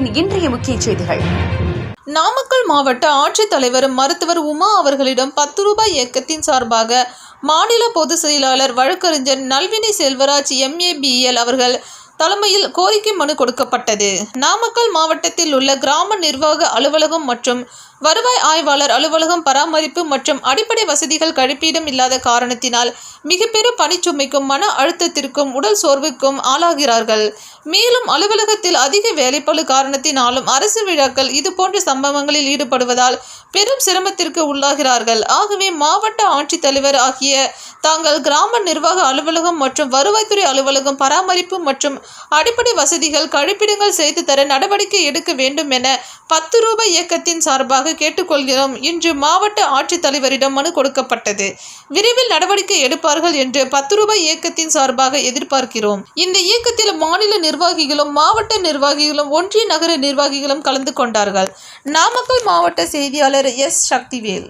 நாளிதழின் இன்றைய முக்கிய செய்திகள். நாமக்கல் மாவட்ட ஆட்சித்தலைவர் மருத்துவர் உமா அவர்களிடம் 10 ரூபாய் இயக்கத்தின் சார்பாக மாநில பொதுச் செயலாளர் வழக்கறிஞர் நல்வினை செல்வராஜ் MABL அவர்கள் தலைமையில் கோரிக்கை மனு கொடுக்கப்பட்டது. நாமக்கல் மாவட்டத்தில் உள்ள கிராம நிர்வாக அலுவலகம் மற்றும் வருவாய் ஆய்வாளர் அலுவலகம் பராமரிப்பு மற்றும் அடிப்படை வசதிகள் கழிப்பிடம் இல்லாத காரணத்தினால் மிகப்பெரும் பணிச்சுமைக்கும் மன அழுத்தத்திற்கும் உடல் சோர்வுக்கும் ஆளாகிறார்கள். மேலும் அலுவலகத்தில் அதிக வேலைப்பளு காரணத்தினாலும் அரசு விழாக்கள் இதுபோன்ற சம்பவங்களில் ஈடுபடுவதால் பெரும் சிரமத்திற்கு உள்ளாகிறார்கள். ஆகவே மாவட்ட ஆட்சித்தலைவர் ஆகிய தாங்கள் கிராம நிர்வாக அலுவலகம் மற்றும் வருவாய்த்துறை அலுவலகம் பராமரிப்பு மற்றும் அடிப்படை வசதிகள் கழிப்பிடங்கள் செய்து தர நடவடிக்கை எடுக்க வேண்டும் என 10 ரூபாய் இயக்கத்தின் சார்பாக கேட்டுக்கொள்கிறோம். இன்று மாவட்ட ஆட்சித்தலைவரிடம் மனு கொடுக்கப்பட்டது. விரைவில் நடவடிக்கை எடுப்பார்கள் என்று 10 ரூபாய் இயக்கத்தின் சார்பாக எதிர்பார்க்கிறோம். இந்த இயக்கத்தில் மாநில நிர்வாகிகளும் மாவட்ட நிர்வாகிகளும் ஒன்றிய நகர நிர்வாகிகளும் கலந்து கொண்டார்கள். நாமக்கல் மாவட்ட செய்தியாளர் S. சக்திவேல்.